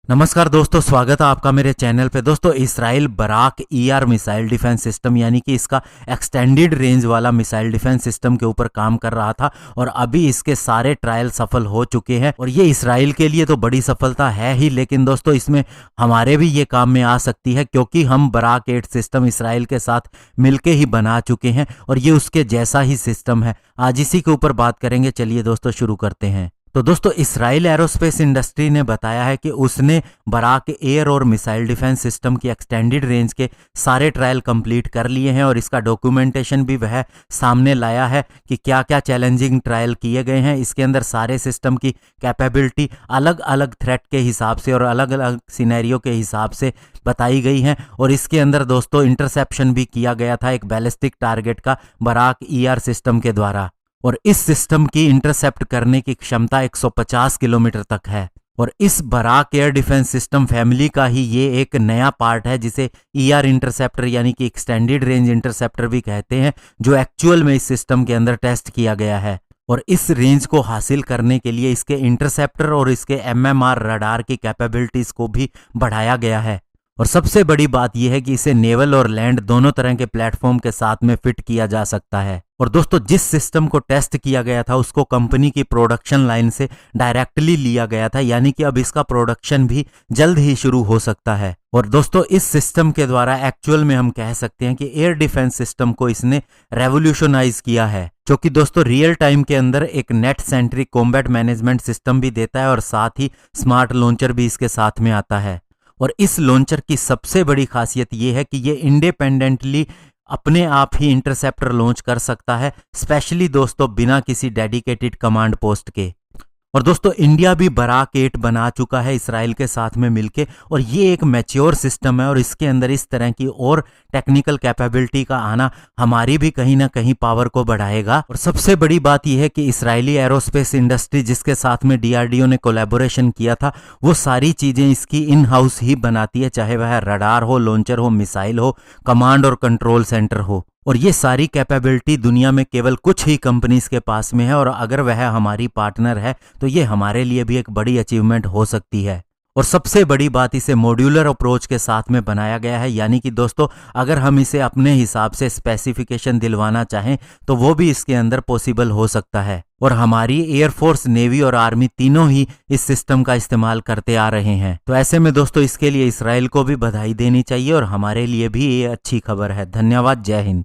नमस्कार दोस्तों, स्वागत है आपका मेरे चैनल पे। दोस्तों, Israel Barak ER missile defence system यानी कि इसका एक्सटेंडेड रेंज वाला मिसाइल डिफेंस सिस्टम के ऊपर काम कर रहा था और अभी इसके सारे ट्रायल सफल हो चुके हैं और ये इसराइल के लिए तो बड़ी सफलता है ही, लेकिन दोस्तों इसमें हमारे भी ये काम में आ सकती है क्योंकि हम बराक 8 सिस्टम इसराइल के साथ मिलके ही बना चुके हैं और ये उसके जैसा ही सिस्टम है। आज इसी के ऊपर बात करेंगे। चलिए दोस्तों शुरू करते हैं। तो दोस्तों, इसराइल एरोस्पेस इंडस्ट्री ने बताया है कि उसने बराक एयर और मिसाइल डिफेंस सिस्टम की एक्सटेंडेड रेंज के सारे ट्रायल कंप्लीट कर लिए हैं और इसका डॉक्यूमेंटेशन भी वह सामने लाया है कि क्या क्या चैलेंजिंग ट्रायल किए गए हैं। इसके अंदर सारे सिस्टम की कैपेबिलिटी अलग अलग थ्रेट के हिसाब से और अलग अलग सिनेरियो के हिसाब से बताई गई हैं और इसके अंदर दोस्तों इंटरसेप्शन भी किया गया था एक बैलिस्टिक टारगेट का बराक ईआर सिस्टम के द्वारा और इस सिस्टम की इंटरसेप्ट करने की क्षमता 150 किलोमीटर तक है। और इस Barak air defence system family का ही ये एक नया पार्ट है जिसे ईआर इंटरसेप्टर यानी कि एक्सटेंडेड रेंज इंटरसेप्टर भी कहते हैं, जो एक्चुअल में इस सिस्टम के अंदर टेस्ट किया गया है। और इस रेंज को हासिल करने के लिए इसके इंटरसेप्टर और इसके एमएमआर रडार की कैपेबिलिटीज को भी बढ़ाया गया है। और सबसे बड़ी बात यह है कि इसे नेवल और लैंड दोनों तरह के प्लेटफॉर्म के साथ में फिट किया जा सकता है। और दोस्तों, जिस सिस्टम को टेस्ट किया गया था उसको कंपनी की प्रोडक्शन लाइन से डायरेक्टली लिया गया था, यानी कि अब इसका प्रोडक्शन भी जल्द ही शुरू हो सकता है। और दोस्तों, इस सिस्टम के द्वारा एक्चुअल में हम कह सकते हैं कि एयर डिफेंस सिस्टम को इसने रेवोल्यूशनाइज किया है, जो कि दोस्तों रियल टाइम के अंदर एक net centric combat management system भी देता है और साथ ही स्मार्ट लॉन्चर भी इसके साथ में आता है। और इस लॉन्चर की सबसे बड़ी खासियत यह है कि ये इंडिपेंडेंटली अपने आप ही इंटरसेप्टर लॉन्च कर सकता है, स्पेशली दोस्तों बिना किसी डेडिकेटेड कमांड पोस्ट के। और दोस्तों, इंडिया भी बराक 8 बना चुका है इसराइल के साथ में मिलके और ये एक मैच्योर सिस्टम है और इसके अंदर इस तरह की और टेक्निकल कैपेबिलिटी का आना हमारी भी कहीं ना कहीं पावर को बढ़ाएगा। और सबसे बड़ी बात यह है कि इसराइली एरोस्पेस इंडस्ट्री जिसके साथ में डीआरडीओ ने कोलैबोरेशन किया था वो सारी चीजें इसकी इन हाउस ही बनाती है, चाहे वह रडार हो, लॉन्चर हो, मिसाइल हो, कमांड और कंट्रोल सेंटर हो। और ये सारी कैपेबिलिटी दुनिया में केवल कुछ ही कंपनीज के पास में है और अगर वह हमारी पार्टनर है तो ये हमारे लिए भी एक बड़ी अचीवमेंट हो सकती है। और सबसे बड़ी बात, इसे मॉड्यूलर अप्रोच के साथ में बनाया गया है, यानी कि दोस्तों अगर हम इसे अपने हिसाब से स्पेसिफिकेशन दिलवाना चाहें तो वो भी इसके अंदर पॉसिबल हो सकता है। और हमारी एयरफोर्स, नेवी और आर्मी तीनों ही इस सिस्टम का इस्तेमाल करते आ रहे हैं। तो ऐसे में दोस्तों इसके लिए इसराइल को भी बधाई देनी चाहिए और हमारे लिए भी ये अच्छी खबर है। धन्यवाद। जय हिंद।